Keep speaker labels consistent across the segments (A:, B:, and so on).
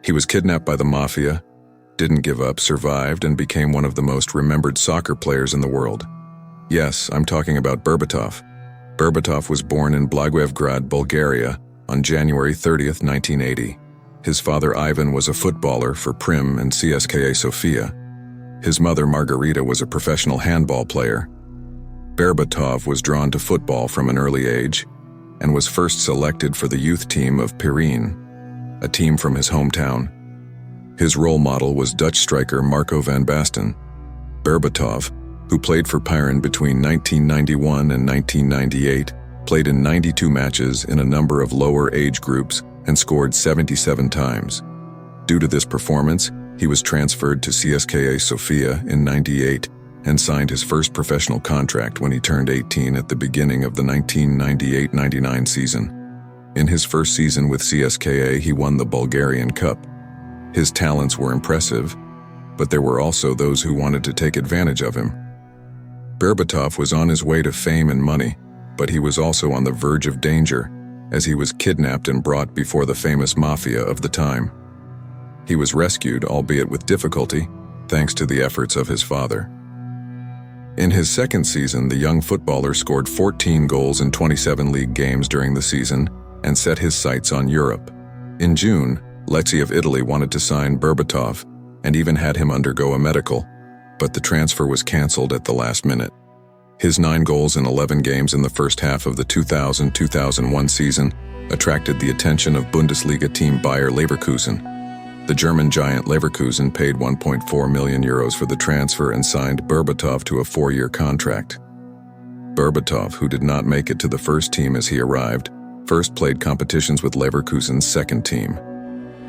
A: He was kidnapped by the Mafia, didn't give up, survived, and became one of the most remembered soccer players in the world. Yes, I'm talking about Berbatov. Berbatov was born in Blagoevgrad, Bulgaria, on January 30th, 1980. His father Ivan was a footballer for Pirin and CSKA Sofia. His mother Margarita was a professional handball player. Berbatov was drawn to football from an early age and was first selected for the youth team of Pirin, a team from his hometown. His role model was Dutch striker Marco van Basten. Berbatov, who played for Pirin between 1991 and 1998, played in 92 matches in a number of lower age groups and scored 77 times. Due to this performance, he was transferred to CSKA Sofia in '98 and signed his first professional contract when he turned 18 at the beginning of the 1998-99 season. In his first season with CSKA, he won the Bulgarian Cup. His talents were impressive, but there were also those who wanted to take advantage of him. Berbatov was on his way to fame and money, but he was also on the verge of danger, as he was kidnapped and brought before the famous Mafia of the time. He was rescued, albeit with difficulty, thanks to the efforts of his father. In his second season, the young footballer scored 14 goals in 27 league games during the season and set his sights on Europe. In June, Lecce of Italy wanted to sign Berbatov and even had him undergo a medical, but the transfer was cancelled at the last minute. His 9 goals in 11 games in the first half of the 2000-2001 season attracted the attention of Bundesliga team Bayer Leverkusen. The German giant Leverkusen paid €1.4 million for the transfer and signed Berbatov to a 4-year contract. Berbatov, who did not make it to the first team as he arrived, first played competitions with Leverkusen's second team.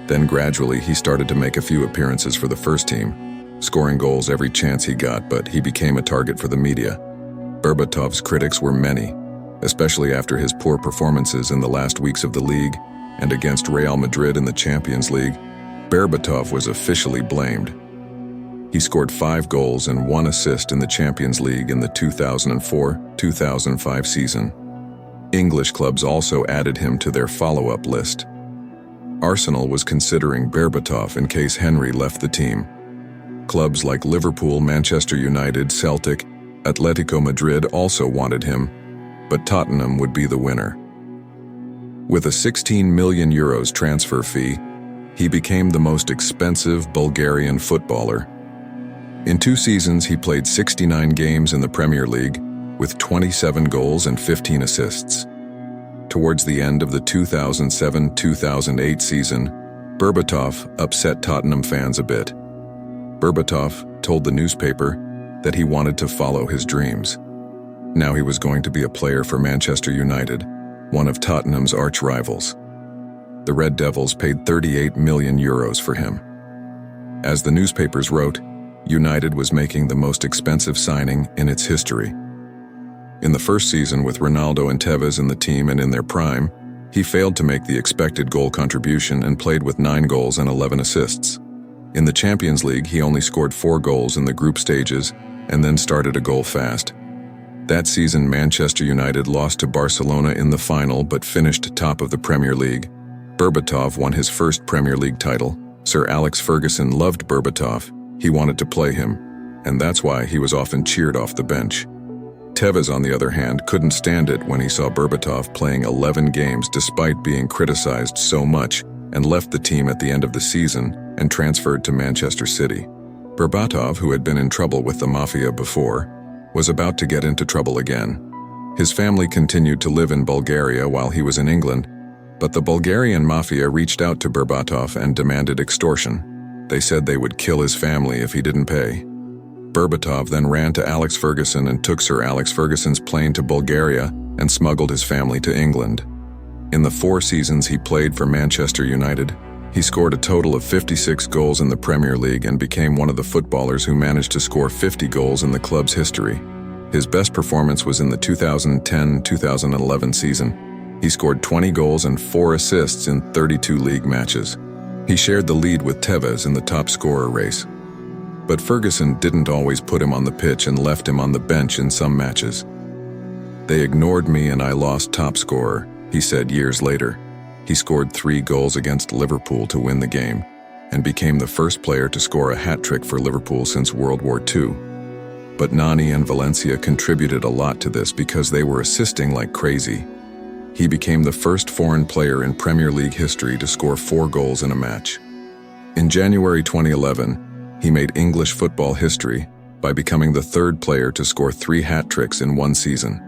A: Then gradually he started to make a few appearances for the first team, scoring goals every chance he got, but he became a target for the media. Berbatov's critics were many, especially after his poor performances in the last weeks of the league and against Real Madrid in the Champions League. Berbatov was officially blamed. He scored 5 goals and 1 assist in the Champions League in the 2004-2005 season. English clubs also added him to their follow-up list. Arsenal was considering Berbatov in case Henry left the team. Clubs like Liverpool, Manchester United, Celtic, Atletico Madrid also wanted him, but Tottenham would be the winner. With a €16 million transfer fee, he became the most expensive Bulgarian footballer. In 2 seasons, he played 69 games in the Premier League, with 27 goals and 15 assists. Towards the end of the 2007-2008 season, Berbatov upset Tottenham fans a bit. Berbatov told the newspaper that he wanted to follow his dreams. Now he was going to be a player for Manchester United, one of Tottenham's arch-rivals. The Red Devils paid €38 million for him. As the newspapers wrote, United was making the most expensive signing in its history. In the first season with Ronaldo and Tevez in the team and in their prime, he failed to make the expected goal contribution and played with 9 goals and 11 assists. In the Champions League, he only scored 4 goals in the group stages and then started a goal fast. That season, Manchester United lost to Barcelona in the final but finished top of the Premier League. Berbatov won his first Premier League title. Sir Alex Ferguson loved Berbatov. He wanted to play him, and that's why he was often cheered off the bench. Tevez, on the other hand, couldn't stand it when he saw Berbatov playing 11 games despite being criticized so much and left the team at the end of the season and transferred to Manchester City. Berbatov, who had been in trouble with the Mafia before, was about to get into trouble again. His family continued to live in Bulgaria while he was in England, but the Bulgarian Mafia reached out to Berbatov and demanded extortion. They said they would kill his family if he didn't pay. Berbatov then ran to Alex Ferguson and took Sir Alex Ferguson's plane to Bulgaria and smuggled his family to England. In the 4 seasons he played for Manchester United, he scored a total of 56 goals in the Premier League and became one of the footballers who managed to score 50 goals in the club's history. His best performance was in the 2010-2011 season. He scored 20 goals and 4 assists in 32 league matches. He shared the lead with Tevez in the top scorer race. But Ferguson didn't always put him on the pitch and left him on the bench in some matches. "They ignored me and I lost top scorer," he said years later. He scored 3 goals against Liverpool to win the game. and became the first player to score a hat-trick for Liverpool since World War II. But Nani and Valencia contributed a lot to this because they were assisting like crazy. He became the first foreign player in Premier League history to score 4 goals in a match. In January 2011, he made English football history by becoming the 3rd player to score 3 hat-tricks in one season.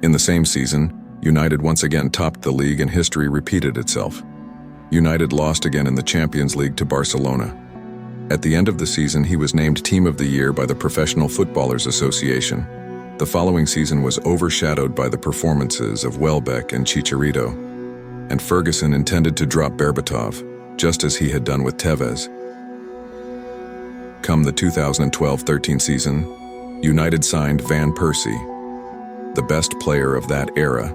A: In the same season, United once again topped the league and history repeated itself. United lost again in the Champions League to Barcelona. At the end of the season, he was named Team of the Year by the Professional Footballers Association. The following season was overshadowed by the performances of Welbeck and Chicharito, and Ferguson intended to drop Berbatov, just as he had done with Tevez. Come the 2012-13 season, United signed Van Persie, the best player of that era.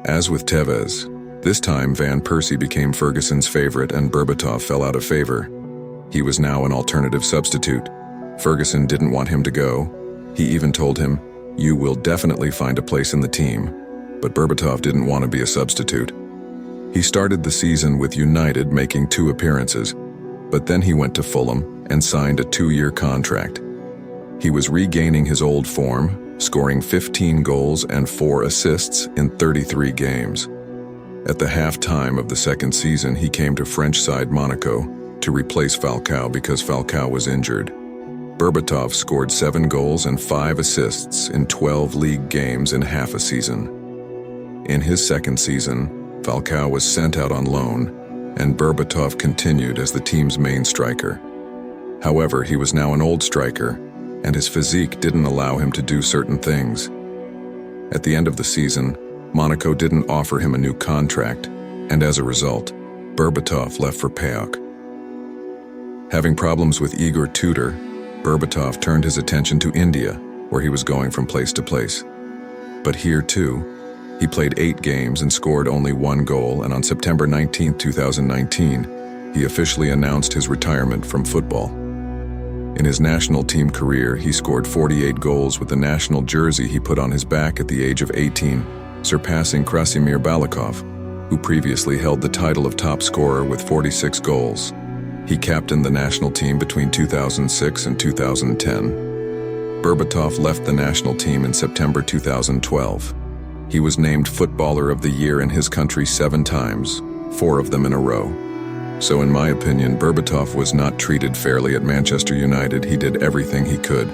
A: As with Tevez, this time Van Persie became Ferguson's favorite and Berbatov fell out of favor. He was now an alternative substitute. Ferguson didn't want him to go. He even told him, "You will definitely find a place in the team." But Berbatov didn't want to be a substitute. He started the season with United making 2 appearances, but then he went to Fulham and signed a 2-year contract. He was regaining his old form, scoring 15 goals and 4 assists in 33 games. At the half-time of the second season, he came to French side Monaco to replace Falcao because Falcao was injured. Berbatov scored 7 goals and 5 assists in 12 league games in half a season. In his second season, Falcao was sent out on loan, and Berbatov continued as the team's main striker. However, he was now an old striker, and his physique didn't allow him to do certain things. At the end of the season, Monaco didn't offer him a new contract, and as a result, Berbatov left for PAOK. Having problems with Igor Tudor, Berbatov turned his attention to India, where he was going from place to place. But here too, he played 8 games and scored only 1 goal, and on September 19, 2019, he officially announced his retirement from football. In his national team career, he scored 48 goals with the national jersey he put on his back at the age of 18, surpassing Krasimir Balakov, who previously held the title of top scorer with 46 goals. He captained the national team between 2006 and 2010. Berbatov left the national team in September 2012. He was named Footballer of the Year in his country 7 times, 4 of them in a row. So in my opinion, Berbatov was not treated fairly at Manchester United. He did everything he could.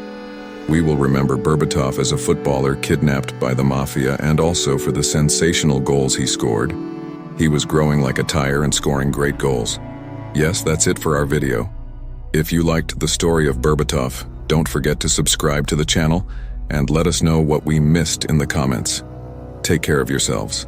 A: We will remember Berbatov as a footballer kidnapped by the Mafia and also for the sensational goals he scored. He was growing like a tire and scoring great goals. Yes, that's it for our video. If you liked the story of Berbatov, don't forget to subscribe to the channel and let us know what we missed in the comments. Take care of yourselves.